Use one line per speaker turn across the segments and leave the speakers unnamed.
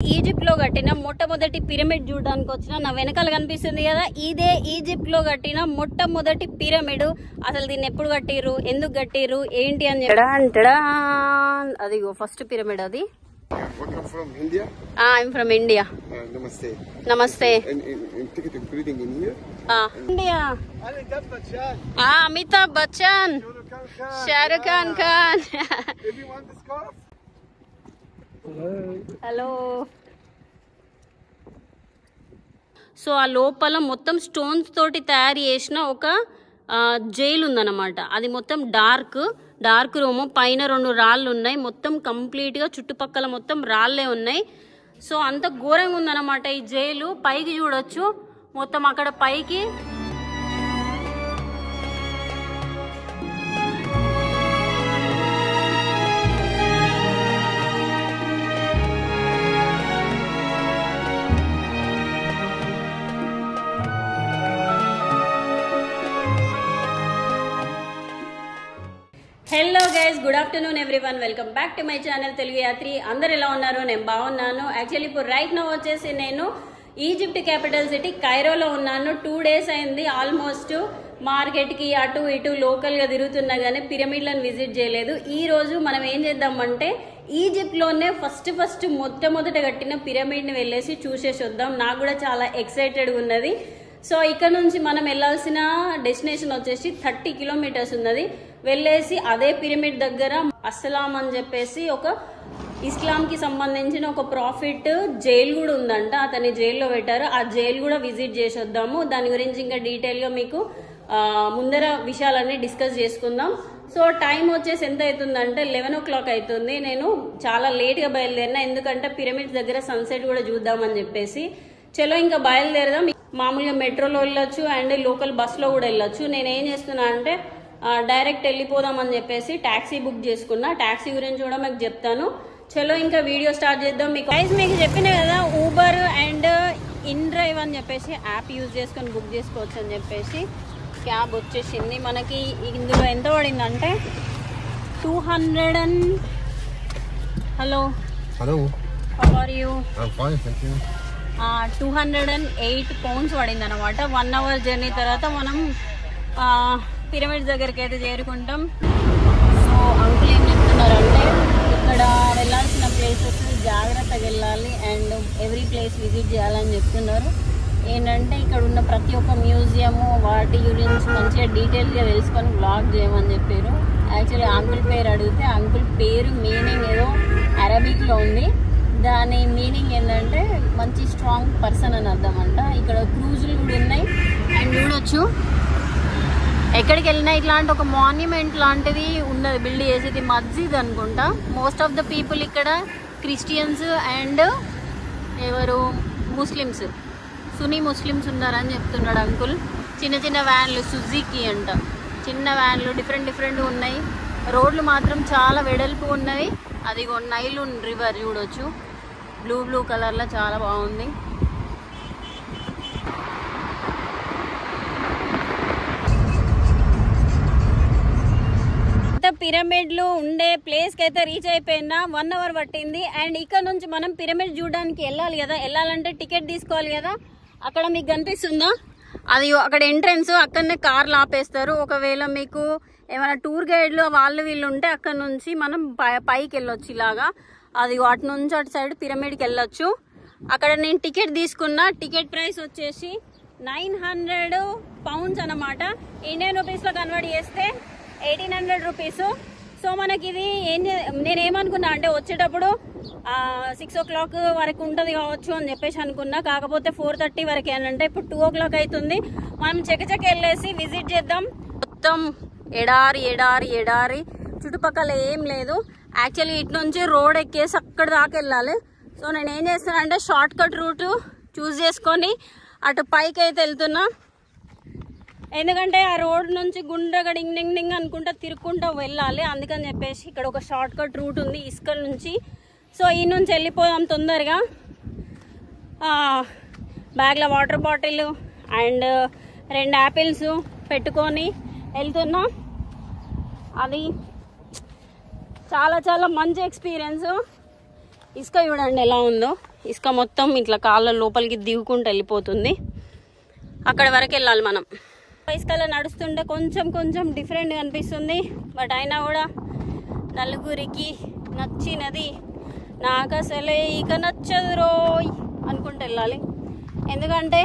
Egypt లో కట్టిన మొట్టమొదటి పిరమిడ్ చూడడానికి వచ్చిన నా వెనకాల కనిపిస్తుంది కదా, ఇదే ఈజిప్ట్ లో కట్టిన మొట్టమొదటి పిరమిడ్. అసలు దీన్ని ఎప్పుడు కట్టిర్రు, ఎందుకు కట్టిర్రు, ఏంటి అని చెప్పి అదిగో ఫస్ట్ పిరమిడ్ అది.
Welcome from India.
I'm from India.
Namaste.
Namaste.
And ticket including in here.
India.
Amitabh Bachchan.
Amitabh Bachchan. Shah Rukh Khan.
If you want the scarf.
Hello. So ఆ లోపల మొత్తం స్టోన్స్ తోటి తయారు చేసిన ఒక jail ఉందన్నమాట. అది మొత్తం డార్క్ రూమ్. పైన 2 రాళ్ళు ఉన్నాయి. మొత్తం కంప్లీట్గా చుట్టుపక్కల మొత్తం రాళ్ళే ఉన్నాయి. సో అంత ఘోరంగా ఉందన్నమాట ఈ జైలు. పైకి చూడొచ్చు మొత్తం అక్కడ పైకి. Hello guys, good afternoon everyone. Welcome back to my channel Telugu Yatri. అందరు ఎలా ఉన్నారు? నేను బాగున్నాను. యాక్చువల్లీ ఇప్పుడు రైట్ నౌ వచ్చేసి నేను ఈజిప్ట్ క్యాపిటల్ సిటీ కైరోలో ఉన్నాను. 2 days అయింది ఆల్మోస్ట్. మార్కెట్కి అటు ఇటు లోకల్గా తిరుగుతున్నా కానీ పిరమిడ్లను విజిట్ చేయలేదు. ఈ రోజు మనం ఏం చేద్దామంటే ఈజిప్ట్లోనే ఫస్ట్ మొట్టమొదట కట్టిన పిరమిడ్ని వెళ్ళేసి చూసేసి వద్దాం. నాకు కూడా చాలా ఎక్సైటెడ్గా ఉన్నది. సో ఇక్కడ నుంచి మనం వెళ్ళాల్సిన డెస్టినేషన్ వచ్చేసి 30 kilometers ఉన్నది. వెళ్ళేసి అదే పిరమిడ్ దగ్గర అస్సలాం అని చెప్పేసి ఒక ఇస్లాంకి సంబంధించిన ఒక ప్రాఫిట్ జైలు కూడా ఉందంట. అతన్ని జైల్లో పెట్టారు. ఆ జైలు కూడా విజిట్ చేసి వద్దాము. దాని గురించి ఇంకా డీటెయిల్గా మీకు ముందర విషయాలన్నీ డిస్కస్ చేసుకుందాం. సో టైం వచ్చేసి ఎంత అవుతుందంటే 11 o'clock అవుతుంది. నేను చాలా లేట్గా బయలుదేరినా, ఎందుకంటే పిరమిడ్స్ దగ్గర సన్సెట్ కూడా చూద్దామని చెప్పేసి. చలో ఇంకా బయలుదేరదాం. మామూలుగా మెట్రోలో వెళ్ళొచ్చు అండ్ లోకల్ బస్లో కూడా వెళ్ళొచ్చు. నేను ఏం చేస్తున్నా అంటే డైరెక్ట్ వెళ్ళిపోదామని చెప్పేసి ట్యాక్సీ బుక్ చేసుకున్నా. ట్యాక్సీ గురించి కూడా మీకు చెప్తాను. చలో ఇంకా వీడియో స్టార్ట్ చేద్దాం. మీకు చెప్పిన కదా ఊబర్ అండ్ ఇన్డ్రైవ్ అని చెప్పేసి యాప్ యూజ్ చేసుకొని బుక్ చేసుకోవచ్చు అని చెప్పేసి క్యాబ్ వచ్చేసింది. మనకి ఇందులో ఎంత పడిందంటే 200 hello how are you? 208 pounds పడింది అనమాట. 1 hour జర్నీ తర్వాత మనం పిరమిడ్స్ దగ్గరికి అయితే చేరుకుంటాం. సో అంకుల్ ఏం చెప్తున్నారంటే ఇక్కడ వెళ్ళాల్సిన ప్లేసెస్ జాగ్రత్తగా వెళ్ళాలి అండ్ ఎవ్రీ ప్లేస్ విజిట్ చేయాలని చెప్తున్నారు. ఏంటంటే ఇక్కడ ఉన్న ప్రతి ఒక్క మ్యూజియము వాటి గురించి మంచిగా డీటెయిల్గా తెలుసుకొని బ్లాగ్ చేయమని చెప్పారు. యాక్చువల్లీ అంకుల్ పేరు అడిగితే అంకుల్ పేరు మీనింగ్ ఏదో అరబిక్లో ఉంది. దాని మీనింగ్ ఏంటంటే మంచి స్ట్రాంగ్ పర్సన్ అని అర్థం అంట. ఇక్కడ క్రూజులు కూడా ఉన్నాయి అండ్ చూడొచ్చు. ఎక్కడికి వెళ్ళినా ఇట్లాంటి ఒక మాన్యుమెంట్ లాంటిది ఉన్నది బిల్డ్ చేసి. ఇది మస్జిద్ అనుకుంటా. మోస్ట్ ఆఫ్ ద పీపుల్ ఇక్కడ క్రిస్టియన్స్ అండ్ ఎవరు ముస్లిమ్స్, సున్నీ ముస్లిమ్స్ ఉన్నారని చెప్తున్నాడు అంకుల్. చిన్న వ్యాన్లు సుజుకి అంట, చిన్న వ్యాన్లు డిఫరెంట్ ఉన్నాయి. రోడ్లు మాత్రం చాలా వెడల్పు ఉన్నవి. అదిగో నైల్ రివర్ చూడొచ్చు, బ్లూ కలర్లో చాలా బాగుంది. పిరమిడ్లు ఉండే ప్లేస్కి అయితే రీచ్ అయిపోయినా 1 hour పట్టింది. అండ్ ఇక్కడ నుంచి మనం పిరమిడ్ చూడడానికి వెళ్ళాలి కదా. వెళ్ళాలంటే టికెట్ తీసుకోవాలి కదా. అక్కడ మీకు కనిపిస్తుందా, అది అక్కడ ఎంట్రన్స్. అక్కడనే కార్లు ఆపేస్తారు. ఒకవేళ మీకు ఏమైనా టూర్ గైడ్లు వీళ్ళు ఉంటే అక్కడ నుంచి మనం పైకి వెళ్ళొచ్చు ఇలాగా. అది అటు నుంచి అటు సైడ్ పిరమిడ్కి వెళ్ళొచ్చు. అక్కడ నేను టికెట్ తీసుకున్నా. టికెట్ ప్రైస్ వచ్చేసి 900 pounds అనమాట. ఇండియన్ రూపీస్లో కన్వర్ట్ చేస్తే 1800 rupees. సో మనకి ఇది నేనేమనుకున్నా అంటే వచ్చేటప్పుడు 6 o'clock వరకు ఉంటుంది కావచ్చు అని చెప్పేసి అనుకున్నా. కాకపోతే 4:30 వరకే అని అంటే ఇప్పుడు 2 o'clock అవుతుంది. మనం చెక్క వెళ్ళేసి విజిట్ చేద్దాం. మొత్తం ఎడారి చుట్టుపక్కల ఏం లేదు. యాక్చువల్లీ ఇటు నుంచి రోడ్ ఎక్కేసి అక్కడ దాకా వెళ్ళాలి. సో నేను ఏం చేస్తున్నా అంటే షార్ట్ కట్ రూట్ చూస్ చేసుకొని అటు పైకి అయితే వెళ్తున్నా. ఎందుకంటే ఆ రోడ్ నుంచి గుండ్రగా డింగ్ అనుకుంటా తిరుక్కుంటూ వెళ్ళాలి. అందుకని చెప్పేసి ఇక్కడ ఒక షార్ట్ కట్ రూట్ ఉంది ఇసుకల నుంచి. సో ఈ నుంచి వెళ్ళిపోదాం తొందరగా. బ్యాగ్లో వాటర్ బాటిల్ అండ్ 2 apples పెట్టుకొని వెళ్తున్నా. అది చాలా మంచి ఎక్స్పీరియన్స్. ఇసుక చూడండి ఎలా ఉందో. ఇసుక మొత్తం ఇట్లా కాళ్ళ లోపలికి దిగుకుంటూ వెళ్ళిపోతుంది. అక్కడ వరకు వెళ్ళాలి మనం. ఇసుకలో నడుస్తుంటే కొంచెం కొంచెం డిఫరెంట్గా అనిపిస్తుంది. బట్ అయినా కూడా నలుగురికి నచ్చినది, నాకు అసలే ఇక నచ్చదు రోయ్ అనుకుంటూ వెళ్ళాలి. ఎందుకంటే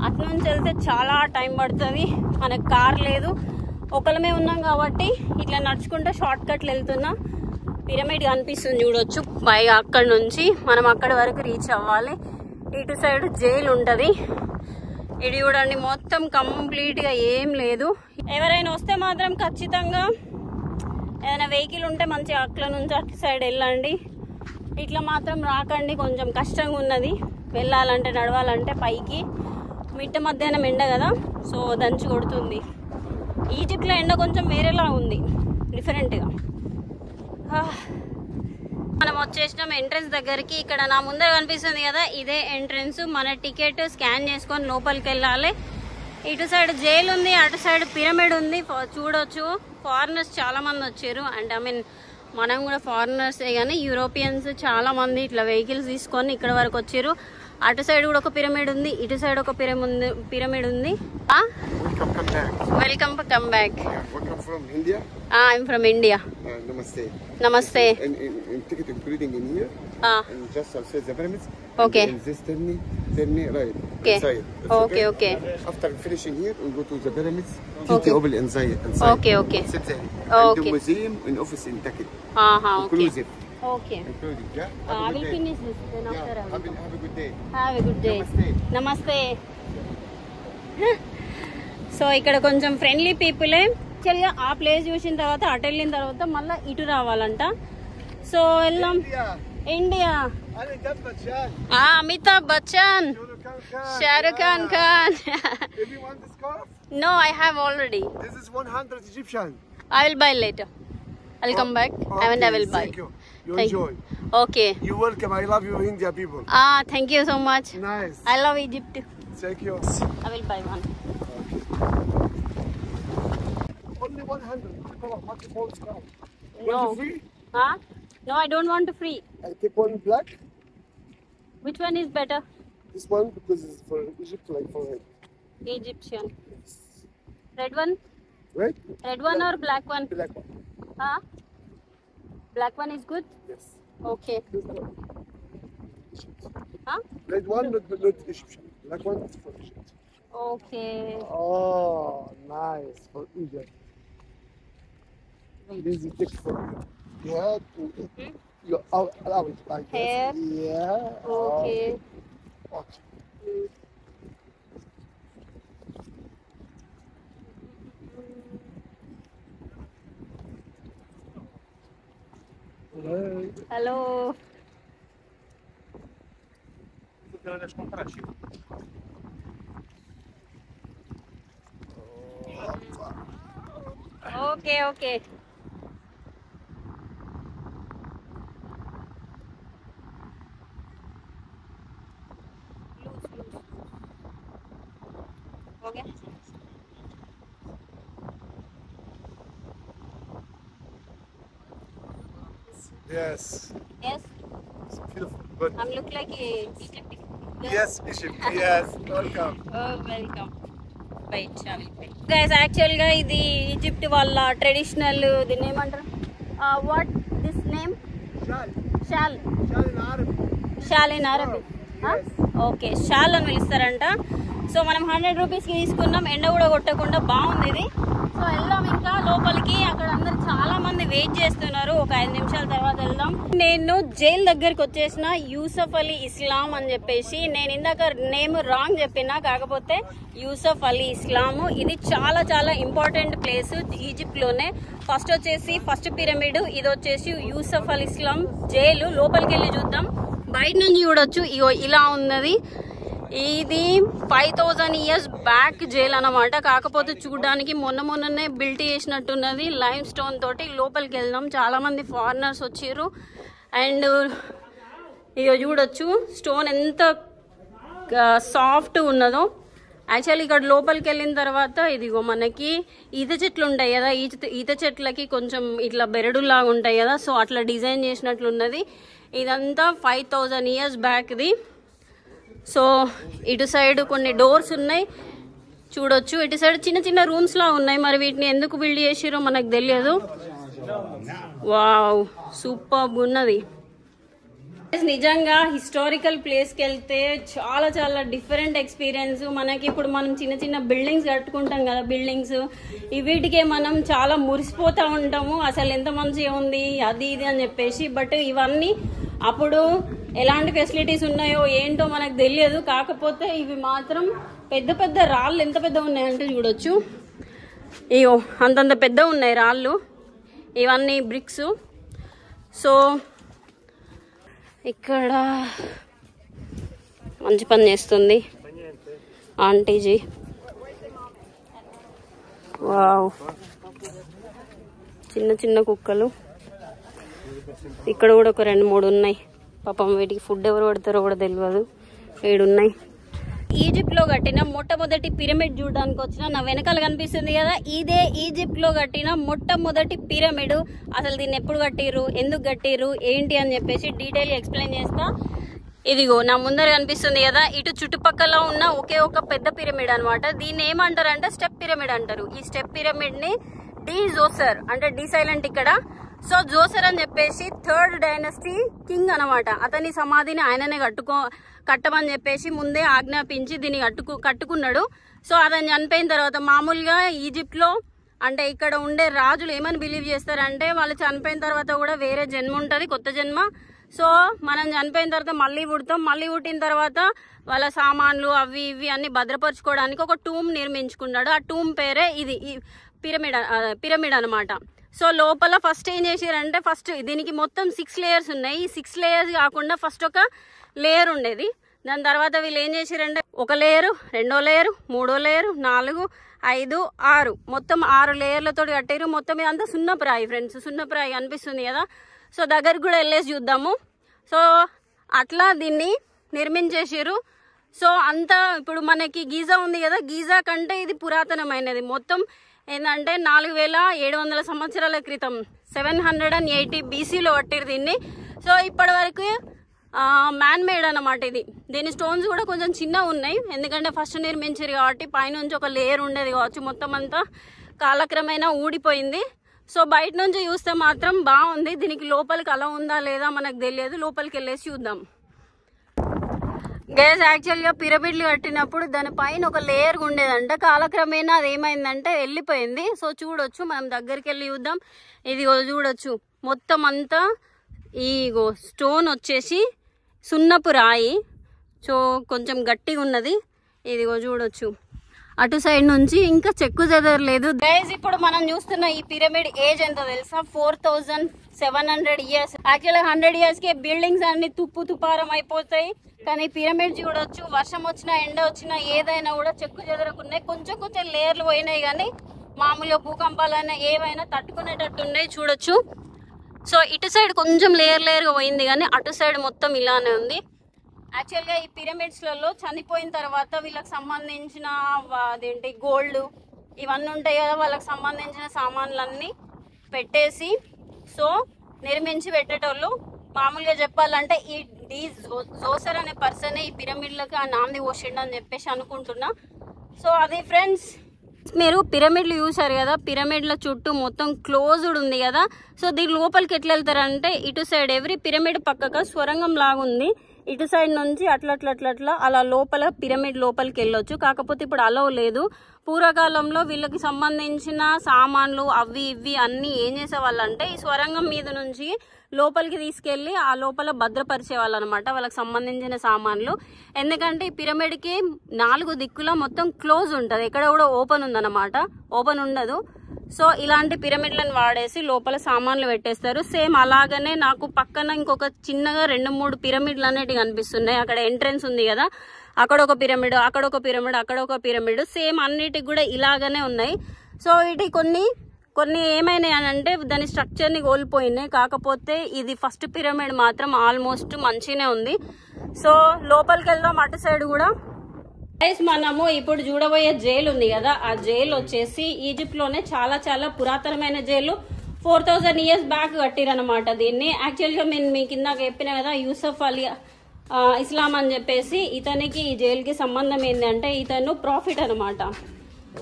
అటు నుంచి వెళ్తే చాలా టైం పడుతుంది. మనకు కార్ లేదు, ఒకళ్ళమే ఉన్నాం కాబట్టి ఇట్లా నడుచుకుంటూ షార్ట్ కట్లు వెళ్తున్నా. పిరమిడ్ కనిపిస్తుంది చూడొచ్చు పైగా. అక్కడ నుంచి మనం అక్కడి వరకు రీచ్ అవ్వాలి. ఇటు సైడ్ జైలు ఉంటుంది. ఇది చూడండి మొత్తం కంప్లీట్గా ఏం లేదు. ఎవరైనా వస్తే మాత్రం ఖచ్చితంగా ఏదైనా వెహికల్ ఉంటే మంచిగా అక్కడ నుంచి అటు సైడ్ వెళ్ళండి. ఇట్లా మాత్రం రాకండి, కొంచెం కష్టంగా ఉన్నది వెళ్ళాలంటే, నడవాలంటే. పైకి మిట్ట మధ్యాహ్నం ఎండ కదా, సో దంచి కొడుతుంది. ఈజిప్ట్లో ఎండ కొంచెం వేరేలా ఉంది, డిఫరెంట్గా. మనం వచ్చేసినాం ఎంట్రన్స్ దగ్గరికి. ఇక్కడ నా ముందర కనిపిస్తుంది కదా, ఇదే ఎంట్రన్స్. మన టికెట్ స్కాన్ చేసుకొని లోపలికి వెళ్ళాలి. ఇటు సైడ్ జైలు ఉంది, అటు సైడ్ పిరమిడ్ ఉంది. చూడొచ్చు ఫారినర్స్ చాలా మంది వచ్చారు. అండ్ ఐ మీన్ మనం కూడా ఫారినర్సే, కానీ యూరోపియన్స్ చాలా మంది ఇట్లా వెహికల్స్ తీసుకొని ఇక్కడ వరకు వచ్చారు. అటు సైడ్ కూడా ఒక పిరమిడ్ ఉంది, ఇటు సైడ్ ఒక పిరమిడ్ ఉంది. Welcome come back.
Welcome from India.
I'm from India.
Namaste.
Namaste.
And ticket including in here. And just outside the pyramids.
Okay.
And this turn me right.
Okay.
Inside.
Okay, okay.
After finishing here, we'll go to the pyramids.
Okay.
Open inside.
Okay, okay.
Sit there.
Okay.
And the museum and office in Takit.
Okay.
Inclusive.
Okay.
Including, yeah?
I will finish this, then after I will.
Have a good day.
Have a good day.
Namaste.
నమస్తే. So ఇక్కడ కొంచెం friendly పీపులే. యాక్చువల్గా ఆ place చూసిన తర్వాత అటు వెళ్ళిన తర్వాత మళ్ళీ ఇటు రావాలంట. సో వెళ్దాం. India. Amitabh Bachchan, Shahrukh Khan Khan.
If you want the scarf?
No, I have already.
This is 100 Egyptian.
I will buy later. I'll come back and I will buy.
Thank you. You
Thank
enjoy.
Okay.
You're welcome. I love you, India people.
Thank you so much.
Nice.
I love Egypt.
Thank you.
I will buy one.
Only 100. Come on, what's the whole scarf?
No.
Want free?
Huh? No, I don't want to free.
I take one black.
Which one is better?
This one because it's for Egypt, like for it.
Egyptian. Red one?
Right?
Red one or black one?
Black one.
Huh? Black one is good?
Yes.
Okay.
This one.
Huh?
Red one, not Egyptian. Black one is for Egypt.
Okay.
Oh, nice. For Egypt. This is thick for you. You have to. You allow it like
Hair?
this. Yeah.
Okay.
Okay.
Hello. Okay, okay. Okay.
Yes.
Yes.
It's beautiful. Good.
I'm look like a Egypt.
Yes, Egypt. Yes. Welcome.
Oh, welcome. Wait, shall we? Guys, actually గా ఇది Egypt వాళ్ళ traditional, దీన్ని ఏమంటారు? What this name?
Shal.
Shawl.
Shal in Arabic.
Shawl in Arabic. Okay, shawl అని పిలుస్తారంట. So మనం 100 రూపీస్కి తీసుకున్నాం. ఎండ కూడా కొట్టకుండా బాగుంది ఇది. సో వెళ్దాం ఇంకా లోపలికి. అక్కడ అందరు చాలా మంది వెయిట్ చేస్తున్నారు. ఒక 5 నిమిషాల తర్వాత వెళ్దాం. నేను జైలు దగ్గరికి వచ్చేసిన. యూసఫ్ అలీ ఇస్లాం అని చెప్పేసి, నేను ఇందాక నేమ్ రాంగ్ చెప్పినా, కాకపోతే యూసఫ్ అలీ ఇస్లాము. ఇది చాలా చాలా ఇంపార్టెంట్ ప్లేస్ ఈజిప్ట్ లోనే. ఫస్ట్ వచ్చేసి ఫస్ట్ పిరమిడ్, ఇది వచ్చేసి యూసఫ్ అలీ ఇస్లాం జైలు. లోపలికి వెళ్ళి చూద్దాం. బయట నుంచి చూడొచ్చు, ఇగో ఇలా ఉన్నది. ఇది 5000 years బ్యాక్ జైల్ అన్నమాట. కాకపోతే చూడడానికి మొన్ననే బిల్ట్ చేసినట్టున్నది లైమ్ స్టోన్ తోటి. లోపలికి వెళ్దాం. చాలా మంది ఫారినర్స్ వచ్చారు. అండ్ ఇక చూడొచ్చు స్టోన్ ఎంత సాఫ్ట్ ఉన్నదో. యాక్చువల్లీ ఇక్కడ లోపలికి వెళ్ళిన తర్వాత ఇదిగో మనకి ఈత చెట్లు ఉంటాయి కదా, ఈత చెట్లకి కొంచెం ఇట్లా బెరడులాగా ఉంటాయి కదా, సో అట్లా డిజైన్ చేసినట్లున్నది. ఇదంతా 5000 years బ్యాక్ది. సో ఇటు సైడ్ కొన్ని డోర్స్ ఉన్నాయి చూడొచ్చు. ఇటు సైడ్ చిన్న చిన్న రూమ్స్ లా ఉన్నాయి. మరి వీటిని ఎందుకు బిల్డ్ చేసిరో మనకు తెలియదు. వావ్, సూపర్ ఉన్నది. నిజంగా హిస్టారికల్ ప్లేస్కి వెళ్తే చాలా చాలా డిఫరెంట్ ఎక్స్పీరియన్స్. మనకి ఇప్పుడు మనం చిన్న చిన్న బిల్డింగ్స్ కట్టుకుంటాం కదా, బిల్డింగ్స్ వీటికే మనం చాలా మురిసిపోతూ ఉంటాము, అసలు ఎంత మంచిగా ఉంది అది ఇది అని చెప్పేసి. బట్ ఇవన్నీ అప్పుడు ఎలాంటి ఫెసిలిటీస్ ఉన్నాయో ఏంటో మనకు తెలియదు. కాకపోతే ఇవి మాత్రం పెద్ద పెద్ద రాళ్ళు ఎంత పెద్ద ఉన్నాయంటే చూడొచ్చు. ఇగో అంతంత పెద్ద ఉన్నాయి రాళ్ళు. ఇవన్నీ బ్రిక్స్. సో ఇక్కడ మంచి పని చేస్తుంది ఆంటీజీ. వావ్, చిన్న చిన్న కుక్కలు. ఇక్కడ కూడా ఒక 2-3 ఉన్నాయి. పాపం వీటికి ఫుడ్ ఎవరు పడతారో కూడా తెలియదు. 7 ఉన్నాయి. ఈజిప్ట్ లో కట్టిన మొట్టమొదటి పిరమిడ్ చూడడానికి వచ్చిన నా వెనకాల కనిపిస్తుంది కదా, ఇదే ఈజిప్ట్ లో కట్టిన మొట్టమొదటి పిరమిడ్. అసలు దీన్ని ఎప్పుడు కట్టిర్రు, ఎందుకు కట్టిర్రు, ఏంటి అని చెప్పేసి డీటెయిల్ ఎక్స్ప్లెయిన్ చేస్తా. ఇదిగో నా ముందర కనిపిస్తుంది కదా, ఇటు చుట్టుపక్కల ఉన్న ఒకే ఒక పెద్ద పిరమిడ్ అనమాట. దీన్ని ఏమంటారంటే స్టెప్ పిరమిడ్ అంటారు. ఈ స్టెప్ పిరమిడ్ ని డి జోసర్ అంటే డి సైలెంట్ ఇక్కడ. సో జోసర్ అని చెప్పేసి 3rd డైనస్టీ కింగ్ అనమాట. అతని సమాధిని ఆయననే కట్టమని చెప్పేసి ముందే ఆజ్ఞాపించి దీన్ని కట్టుకున్నాడు. సో అతను చనిపోయిన తర్వాత మామూలుగా ఈజిప్ట్ లో అంటే ఇక్కడ ఉండే రాజులు ఏమని బిలీవ్ చేస్తారంటే వాళ్ళు చనిపోయిన తర్వాత కూడా వేరే జన్మ ఉంటది, కొత్త జన్మ. సో మనం చనిపోయిన తర్వాత మళ్ళీ పుడతాం. మళ్ళీ పుట్టిన తర్వాత వాళ్ళ సామాన్లు అవి ఇవి అన్ని భద్రపరచుకోవడానికి ఒక టూమ్ నిర్మించుకున్నాడు. ఆ టూమ్ పేరే ఇది పిరమిడ్ అనమాట. సో లోపల ఫస్ట్ ఏం చేశారంటే, ఫస్ట్ దీనికి మొత్తం 6 లేయర్స్ ఉన్నాయి. ఈ 6 లేయర్స్ కాకుండా ఫస్ట్ ఒక లేయర్ ఉండేది. దాని తర్వాత వీళ్ళు ఏం చేశారంటే ఒక లేయరు, 2వ లేయరు, 3వ లేయరు, 4, 5, 6 మొత్తం 6 లేయర్లతో కట్టారు. మొత్తం ఇదంతా సున్నప్రాయి ఫ్రెండ్స్, సున్నప్రాయి అనిపిస్తుంది కదా. సో దగ్గరికి కూడా వెళ్ళేసి చూద్దాము. సో అట్లా దీన్ని నిర్మించేసారు. సో అంతా ఇప్పుడు మనకి గీజా ఉంది కదా, గీజా కంటే ఇది పురాతనమైనది. మొత్తం ఏంటంటే 4700 సంవత్సరాల క్రితం 780 BCలో కట్టారు దీన్ని. సో ఇప్పటి వరకు మ్యాన్ మేడ్ అనమాట ఇది. దీని స్టోన్స్ కూడా కొంచెం చిన్నగా ఉన్నాయి, ఎందుకంటే ఫస్ట్ నిర్మించారు కాబట్టి పైనుంచి ఒక లేయర్ ఉండేది కావచ్చు. మొత్తం అంతా కాలక్రమేణా ఊడిపోయింది. సో బయట నుంచి చూస్తే మాత్రం బాగుంది. దీనికి లోపలికి అలా ఉందా లేదా మనకు తెలియదు. లోపలికి వెళ్ళేసి చూద్దాం. గైస్ యాక్చువల్గా పిరమిడ్లు కట్టినప్పుడు దాని పైన ఒక లేయర్ ఉండేదంట. కాలక్రమేణా అది ఏమైందంటే వెళ్ళిపోయింది. సో చూడొచ్చు, మనం దగ్గరికి వెళ్ళి చూద్దాం. ఇదిగో చూడొచ్చు, మొత్తం అంతా ఈగో స్టోన్ వచ్చేసి సున్నపు రాయి. సో కొంచెం గట్టిగా ఉన్నది. ఇదిగో చూడొచ్చు, అటు సైడ్ నుంచి ఇంకా చెక్కు చెదరలేదు. గైస్ ఇప్పుడు మనం చూస్తున్న ఈ పిరమిడ్ ఏజ్ ఎంత తెలుసా? 4700 years. యాక్చువల్గా 100 years కి బిల్డింగ్స్ అన్ని తుప్పు తుపారం అయిపోతాయి. కానీ పిరమిడ్ చూడొచ్చు, వర్షం వచ్చినా ఎండ వచ్చినా ఏదైనా కూడా చెక్కు చెదరకున్నాయి. కొంచెం కొంచెం లేయర్లు పోయినాయి కానీ మామూలుగా భూకంపాలైనా ఏవైనా తట్టుకునేటట్టు ఉన్నాయి. చూడొచ్చు. సో ఇటు సైడ్ కొంచెం లేయర్గా పోయింది కానీ అటు సైడ్ మొత్తం ఇలానే ఉంది. యాక్చువల్గా ఈ పిరమిడ్స్లలో చనిపోయిన తర్వాత వీళ్ళకి సంబంధించిన అదేంటి గోల్డ్ ఇవన్నీ ఉంటాయి కదా, వాళ్ళకి సంబంధించిన సామాన్లన్నీ పెట్టేసి సో నిర్మించి పెట్టేటోళ్ళు. మామూలుగా చెప్పాలంటే ఈ డి జోసర్ అనే పర్సనే ఈ పిరమిడ్లకి ఆ నాంది పోసిండు అని చెప్పేసి అనుకుంటున్నా. సో అది ఫ్రెండ్స్, మీరు పిరమిడ్లు చూసారు కదా, పిరమిడ్ల చుట్టూ మొత్తం క్లోజ్డ్ ఉంది కదా. సో దీని లోపలికి ఎట్లా వెళ్తారంటే ఇటు సైడ్ ఎవ్రీ పిరమిడ్ పక్కగా స్వరంగం లాగా ఉంది. ఇటు సైడ్ నుంచి అట్లా అలా లోపల పిరమిడ్ లోపలికి వెళ్ళొచ్చు. కాకపోతే ఇప్పుడు అలౌ లేదు. పూర్వకాలంలో వీళ్ళకి సంబంధించిన సామాన్లు అవి ఇవి అన్ని ఏం చేసేవాళ్ళు అంటే ఈ స్వరంగం మీద నుంచి లోపలికి తీసుకెళ్లి ఆ లోపల భద్రపరిచేవాళ్ళు అనమాట, వాళ్ళకి సంబంధించిన సామాన్లు. ఎందుకంటే ఈ పిరమిడ్కి 4 దిక్కుల మొత్తం క్లోజ్ ఉంటుంది, ఎక్కడ కూడా ఓపెన్ ఉందన్నమాట, ఓపెన్ ఉండదు. సో ఇలాంటి పిరమిడ్లను వాడేసి లోపల సామాన్లు పెట్టేస్తారు. సేమ్ అలాగనే నాకు పక్కన ఇంకొక చిన్నగా 2-3 పిరమిడ్లు అనేటివి కనిపిస్తున్నాయి. అక్కడ ఎంట్రెన్స్ ఉంది కదా, అక్కడ ఒక పిరమిడ్, అక్కడ ఒక పిరమిడ్, అక్కడ ఒక పిరమిడ్, సేమ్ అన్నిటికి కూడా ఇలాగనే ఉన్నాయి. సో వీటి కొన్ని ఏమైనాయి అని అంటే దాని స్ట్రక్చర్ని కోల్పోయినాయి. కాకపోతే ఇది ఫస్ట్ పిరమిడ్ మాత్రం ఆల్మోస్ట్ మంచిగానే ఉంది. సో లోపలికి వెళ్దాం. అటు సైడ్ కూడా మనము ఇప్పుడు చూడబోయే జైలు ఉంది కదా, ఆ జైలు వచ్చేసి ఈజిప్ట్ లోనే చాలా చాలా పురాతనమైన జైలు. 4000 years బ్యాక్ కట్టిరనమాట దీన్ని. యాక్చువల్గా నేను మీకు ఇందాక చెప్పిన కదా యూసఫ్ అలీ ఇస్లాం అని చెప్పేసి. ఇతనికి ఈ జైలుకి సంబంధం ఏంటంటే ఇతను ప్రాఫిట్ అనమాట.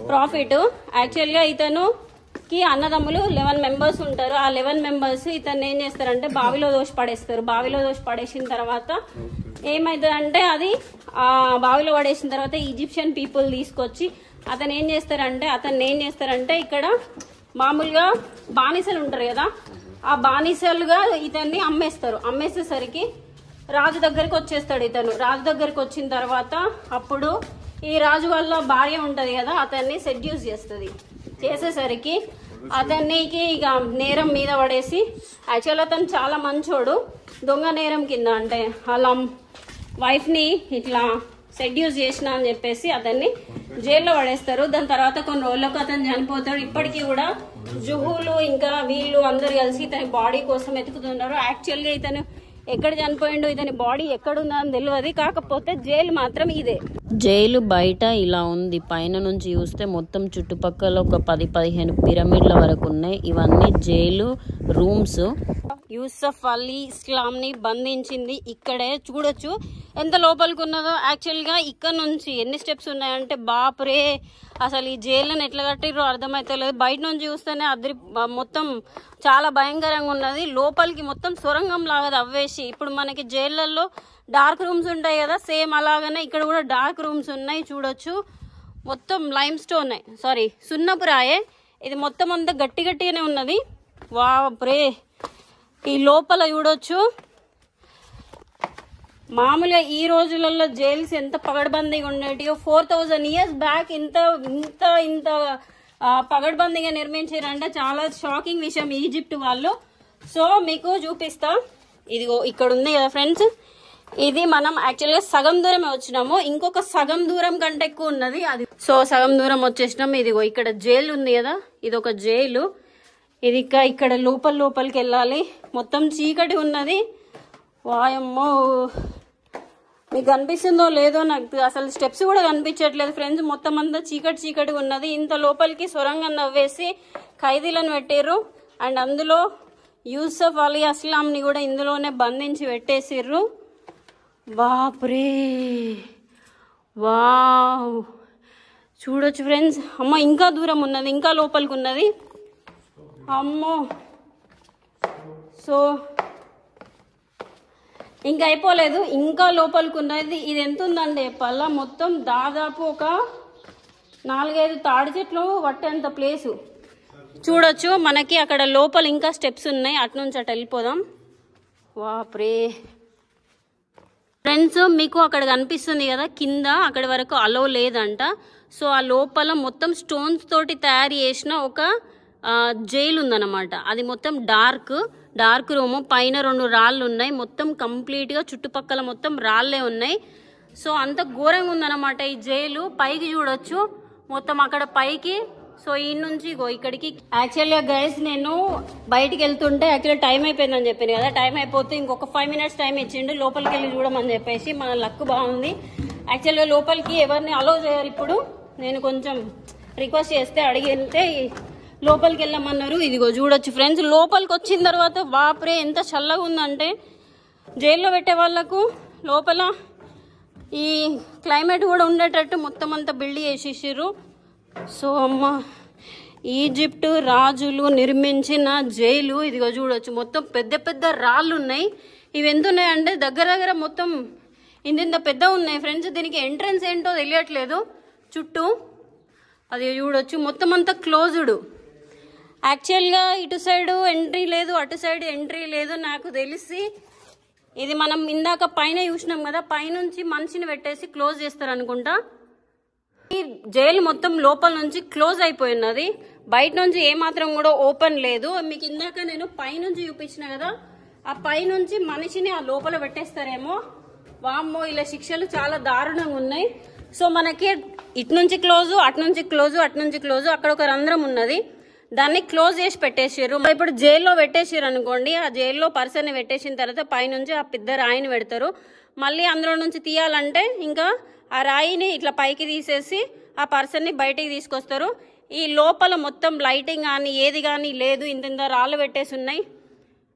ప్రాఫిట్ యాక్చువల్గా ఇతనుకి అన్నదమ్ములు 11 మెంబర్స్ ఉంటారు. ఆ 11 మెంబర్స్ ఇతను ఏం చేస్తారంటే బావిలో దోషి పడేస్తారు. బావిలో దోషి పడేసిన తర్వాత ఏమవుతుందంటే అది బావిలో పడేసిన తర్వాత ఈజిప్షియన్ పీపుల్ తీసుకొచ్చి అతను ఏం చేస్తారంటే ఇక్కడ మామూలుగా బానిసలు ఉంటారు కదా, ఆ బానిసలుగా ఇతన్ని అమ్మేస్తారు. అమ్మేసేసరికి రాజు దగ్గరికి వచ్చేస్తాడు ఇతను. రాజు దగ్గరికి వచ్చిన తర్వాత అప్పుడు ఈ రాజు వల్ల భార్య ఉంటది కదా, అతన్ని సెడ్యూస్ చేసేసరికి అతనికి ఇక నేరం మీద పడేసి, యాక్చువల్ అతను చాలా మంచోడు, దొంగ నేరం కింద అంటే వాళ్ళ వైఫ్ని ఇట్లా సెడ్యూస్ చేసిన అని చెప్పేసి అతన్ని జైల్లో పడేస్తారు. దాని తర్వాత కొన్ని రోజులకు అతను చనిపోతాడు. ఇప్పటికీ కూడా జుహులు ఇంకా వీళ్ళు అందరు కలిసి ఇతని బాడీ కోసం వెతుకుతున్నారు. యాక్చువల్గా ఇతను ఎక్కడ చనిపోయిండో, ఇతని బాడీ ఎక్కడుందో అని తెలియదు. కాకపోతే జైలు మాత్రం ఇదే.
జైలు బయట ఇలా ఉంది. పైన నుంచి చూస్తే మొత్తం చుట్టుపక్కల ఒక 10-15 పిరమిడ్ల వరకు ఉన్నాయి. ఇవన్నీ జైలు రూమ్స్.
యూసఫ్ అలీ ఇస్లాం ని బంధించింది ఇక్కడే. చూడొచ్చు ఎంత లోపలికి ఉన్నదో. యాక్చువల్గా ఇక్కడ నుంచి ఎన్ని స్టెప్స్ ఉన్నాయంటే బాపురే, అసలు ఈ జైలుని ఎట్లా కట్టిర్రో అర్థమైతలేదు. బయట నుంచి చూస్తేనే మొత్తం చాలా భయంకరంగా ఉన్నది. లోపలికి మొత్తం సొరంగం లాగా తవ్వేసి, ఇప్పుడు మనకి జైళ్ళల్లో డార్క్ రూమ్స్ ఉంటాయి కదా, సేమ్ అలాగనే ఇక్కడ కూడా డార్క్ రూమ్స్ ఉన్నాయి. చూడొచ్చు మొత్తం లైమ్ సున్నపు రాయే. ఇది మొత్తం అంతా గట్టిగానే ఉన్నది. వాప్రే, ఈ లోపల చూడొచ్చు. మామూలుగా ఈ రోజులలో జైల్స్ ఎంత పగడ్బందీగా ఉండేటివో 4000 years బ్యాక్ ఇంత ఇంత ఇంత పగడ్బందీగా నిర్మించారంటే చాలా షాకింగ్ విషయం ఈజిప్ట్ వాళ్ళు. సో మీకు చూపిస్తా. ఇదిగో ఇక్కడ ఉంది కదా ఫ్రెండ్స్, ఇది మనం యాక్చువల్గా సగం దూరమే వచ్చినాము. ఇంకొక సగం దూరం కంటే ఎక్కువ ఉన్నది అది. సో సగం దూరం వచ్చేసినాము. ఇదిగో ఇక్కడ జైలు ఉంది కదా, ఇది ఒక జైలు. ఇది ఇక్కడ లోపలికి వెళ్ళాలి. మొత్తం చీకటి ఉన్నది. వాయమ్మో, మీకు కనిపిస్తుందో లేదో నాకు అసలు స్టెప్స్ కూడా కనిపించట్లేదు ఫ్రెండ్స్. మొత్తం అంతా చీకటి ఉన్నది. ఇంత లోపలికి సొరంగం నవ్వేసి ఖైదీలను పెట్టారు. అండ్ అందులో యూసఫ్ అలీ ఇస్లాంని కూడా ఇందులోనే బంధించి పెట్టేసిర్రు. బాప్రే, వావ్, చూడొచ్చు ఫ్రెండ్స్. అమ్మ ఇంకా దూరం ఉన్నది, ఇంకా లోపలికి ఉన్నది. అమ్మో, సో ఇంకా అయిపోలేదు, ఇంకా లోపలికి ఉన్నది. ఇది ఎంత ఉందండి పల్ల మొత్తం దాదాపు ఒక 4-5 తాడి చెట్లు పట్టేంత ప్లేసు. చూడొచ్చు మనకి అక్కడ లోపల ఇంకా స్టెప్స్ ఉన్నాయి. అటు నుంచి అటు వెళ్ళిపోదాం. వాప్రే ఫ్రెండ్స్, మీకు అక్కడ కనిపిస్తుంది కదా కింద, అక్కడి వరకు అలో లేదంట. సో ఆ లోపల మొత్తం స్టోన్స్ తోటి తయారు చేసిన ఒక జైలు ఉందన్నమాట. అది మొత్తం డార్క్ రూమ్. పైన 2 రాళ్ళు ఉన్నాయి. మొత్తం కంప్లీట్గా చుట్టుపక్కల మొత్తం రాళ్లే ఉన్నాయి. సో అంత ఘోరంగా ఉందన్నమాట ఈ జైలు. పైకి చూడొచ్చు మొత్తం అక్కడ పైకి. సో ఈ నుంచి ఇక్కడికి యాక్చువల్గా గైస్ నేను బయటికి వెళ్తుంటే యాక్చువల్గా టైం అయిపోయిందని చెప్పాను కదా. టైం అయిపోతే ఇంకొక 5 minutes టైం ఇచ్చిండు లోపలికి వెళ్ళి చూడమని చెప్పేసి. మన లక్ బాగుంది. యాక్చువల్గా లోపలికి ఎవరిని అలో చేయరు. ఇప్పుడు నేను కొంచెం రిక్వెస్ట్ చేస్తే అడిగితే లోపలికి వెళ్ళమన్నారు. ఇదిగో చూడొచ్చు ఫ్రెండ్స్, లోపలికి వచ్చిన తర్వాత బాప్రే ఎంత చల్లగా ఉందంటే జైల్లో పెట్టే వాళ్ళకు లోపల ఈ క్లైమేట్ కూడా ఉండేటట్టు మొత్తం అంతా బిల్డ్ చేసేసారు. సో అమ్మ, ఈజిప్ట్ రాజులు నిర్మించిన జైలు. ఇదిగో చూడొచ్చు మొత్తం పెద్ద రాళ్ళు ఉన్నాయి. ఇవి ఎంత ఉన్నాయంటే దగ్గర మొత్తం ఇంత పెద్ద ఉన్నాయి ఫ్రెండ్స్. దీనికి ఎంట్రన్స్ ఏంటో తెలియట్లేదు. చుట్టూ అది చూడొచ్చు మొత్తం అంతా క్లోజ్డ్. యాక్చువల్గా ఇటు సైడ్ ఎంట్రీ లేదు, అటు సైడ్ ఎంట్రీ లేదు. నాకు తెలిసి ఇది మనం ఇందాక పైన చూసినాం కదా, పైనుంచి మనిషిని పెట్టేసి క్లోజ్ చేస్తారు అనుకుంటా. ఈ జైలు మొత్తం లోపల నుంచి క్లోజ్ అయిపోయి ఉన్నది. బయట నుంచి ఏమాత్రం కూడా ఓపెన్ లేదు. మీకు ఇందాక నేను పైనుంచి చూపించిన కదా, ఆ పైనుంచి మనిషిని ఆ లోపల పెట్టేస్తారేమో. వామ్మో, ఇలా శిక్షలు చాలా దారుణంగా ఉన్నాయి. సో మనకి ఇటు నుంచి క్లోజు, అటు నుంచి క్లోజు, అటు నుంచి క్లోజు. అక్కడ ఒక రంధ్రం ఉన్నది, దాన్ని క్లోజ్ చేసి పెట్టేసారు. ఇప్పుడు జైల్లో పెట్టేసారు అనుకోండి, ఆ జైల్లో పర్సన్ని పెట్టేసిన తర్వాత పైనుంచి ఆ పెద్ద రాయిని పెడతారు. మళ్ళీ అందులో నుంచి తీయాలంటే ఇంకా ఆ రాయిని ఇట్లా పైకి తీసేసి ఆ పర్సన్ని బయటికి తీసుకొస్తారు. ఈ లోపల మొత్తం లైటింగ్ కానీ ఏది కానీ లేదు. ఇంత రాళ్ళు పెట్టేసి ఉన్నాయి,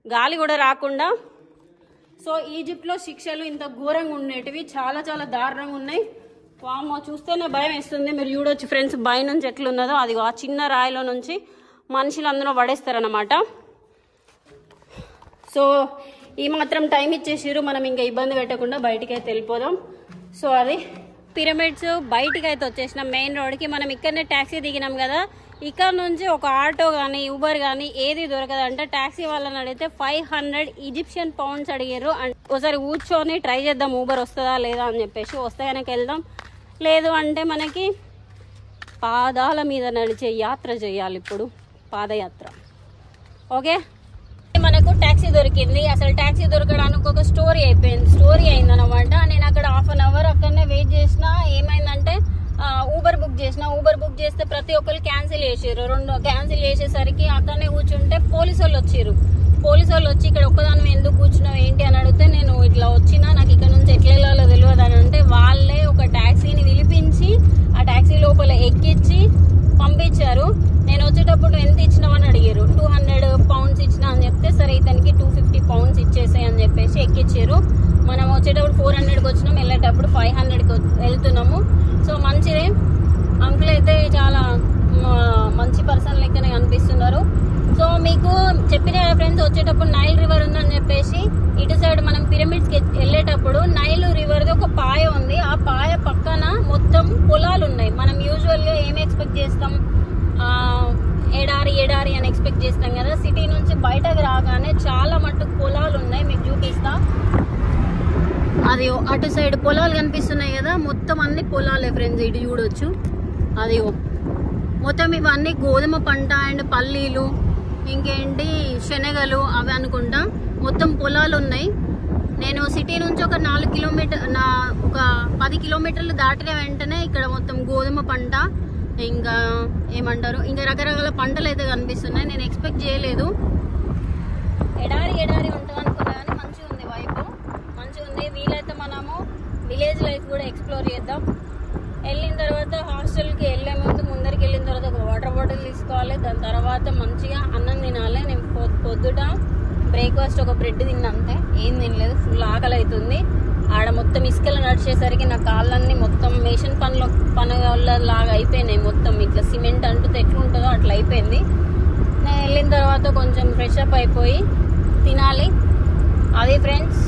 గాలి కూడా రాకుండా. సో ఈజిప్ట్లో శిక్షలు ఇంత ఘోరంగా ఉండేటివి చాలా చాలా దారుణంగా ఉన్నాయి. వామ్మో చూస్తేనే భయం వేస్తుంది. మీరు చూడొచ్చు ఫ్రెండ్స్ పై నుంచి ఎట్లున్నదో. అది ఆ చిన్న రాయిలో నుంచి మనుషులు అందులో పడేస్తారనమాట. సో ఈ మాత్రం టైం ఇచ్చేసారు, మనం ఇంకా ఇబ్బంది పెట్టకుండా బయటికి అయితే వెళ్ళిపోదాం. సో అది పిరమిడ్స్ బయటికి అయితే వచ్చేసినాం మెయిన్ రోడ్కి. మనం ఇక్కడనే ట్యాక్సీ దిగినాం కదా, ఇక్కడ నుంచి ఒక ఆటో కానీ ఊబర్ కానీ ఏది దొరకదంటే ట్యాక్సీ వాళ్ళని అడిగితే 500 ఈజిప్షియన్ పౌండ్స్ అడిగారు. అండ్ ఒకసారి కూర్చొని ట్రై చేద్దాం ఊబర్ వస్తుందా లేదా అని చెప్పేసి. వస్తే కనుక వెళ్దాం, లేదు అంటే మనకి పాదాల మీద నడిచే యాత్ర చేయాలి ఇప్పుడు, పాదయాత్ర. ఓకే, మనకు ట్యాక్సీ దొరికింది. అసలు ట్యాక్సీ దొరకడానికి ఒక స్టోరీ అయిందనమాట. నేను అక్కడ హాఫ్ అన్ అవర్ అక్కడనే వెయిట్ చేసిన. ఏమైందంటే ఊబర్ బుక్ చేసిన. ఊబర్ బుక్ చేస్తే ప్రతి ఒక్కరు క్యాన్సిల్ చేసారు. 2 క్యాన్సిల్ చేసేసరికి అక్కడనే కూర్చుంటే పోలీసు వాళ్ళు వచ్చారు. పోలీసు వాళ్ళు వచ్చి ఇక్కడ ఒక్కదాని ఎందుకు కూర్చున్నావు ఏంటి అని అడిగితే నేను ఇట్లా వచ్చినా, నాకు ఇక్కడ నుంచి ఎట్లా వెళ్ళాలో తెలియదు అని అంటే వాళ్ళే ఒక ట్యాక్సీని పిలిపించి ఆ ట్యాక్సీ లోపల ఎక్కించి పంపించారు. నేను వచ్చేటప్పుడు ఎంత ఇచ్చినావు అని అడిగారు. 200 పౌండ్స్ ఇచ్చిన అని చెప్తే సరే ఇతనికి 250 పౌండ్స్ ఇచ్చేసాయి అని చెప్పేసి ఎక్కించారు. మనం వచ్చేటప్పుడు 400కి వచ్చినాం, వెళ్ళేటప్పుడు 500కి వెళ్తున్నాము. సో మంచిదే, అంకుల్ అయితే చాలా మంచి పర్సన్ లెక్కనే అనిపిస్తున్నారు. సో మీకు చెప్పిన ఫ్రెండ్స్ వచ్చేటప్పుడు నైల్ రివర్ ఉందని చెప్పేసి ఇటు సైడ్ మనం పిరమిడ్స్కి వెళ్ళేటప్పుడు నైల్ రివర్ది ఒక పాయ ఉంది. ఆ పాయ పక్కన మొత్తం పొలాలు ఉన్నాయి. మనం యూజువల్గా ఏం ఎక్స్పెక్ట్ చేస్తాం, ఎడారి అని ఎక్స్పెక్ట్ చేస్తాం కదా. సిటీ నుంచి బయటకు రాగానే చాలా మట్టుకు పొలాలు ఉన్నాయి, మీకు చూపిస్తా. అది అటు సైడ్ పొలాలు కనిపిస్తున్నాయి కదా, మొత్తం అన్ని పొలాలే ఫ్రెండ్స్. ఇటు చూడొచ్చు, అది మొత్తం ఇవన్నీ గోధుమ పంట అండ్ పల్లీలు, ఇంకేంటి శనగలు అవి అనుకుంటా. మొత్తం పొలాలు ఉన్నాయి. నేను సిటీ నుంచి ఒక 10 కిలోమీటర్లు దాటిన వెంటనే ఇక్కడ మొత్తం గోధుమ పంట, ఇంకా ఏమంటారు, ఇంకా రకరకాల పంటలు అయితే కనిపిస్తున్నాయి. నేను ఎక్స్పెక్ట్ చేయలేదు ఎడారి ఉంటుంది అనుకున్నా, కానీ మంచిగా ఉంది, వైపు మంచిగా ఉంది. వీలైతే మనము విలేజ్ లైఫ్ కూడా ఎక్స్ప్లోర్ చేద్దాం. వెళ్ళిన తర్వాత హాస్టల్కి వెళ్ళే ముందరికి వెళ్ళిన తర్వాత ఒక వాటర్ బాటిల్ తీసుకోవాలి. దాని తర్వాత మంచిగా అన్నం తినాలి. నేను పొద్దుట బ్రేక్ఫాస్ట్ ఒక బ్రెడ్ తిన్నా, అంతే, ఏం తినలేదు. ఫుల్ ఆకలి అవుతుంది. ఆడ మొత్తం ఇసుకలు నడిచేసరికి నా కాళ్ళన్నీ మొత్తం మేషన్ పనులాగా అయిపోయినాయి. మొత్తం ఇట్లా సిమెంట్ అంటుతే ఎట్లుంటుందో అట్లా అయిపోయింది. నేను వెళ్ళిన తర్వాత కొంచెం ఫ్రెష్ అప్ అయిపోయి తినాలి. అది ఫ్రెండ్స్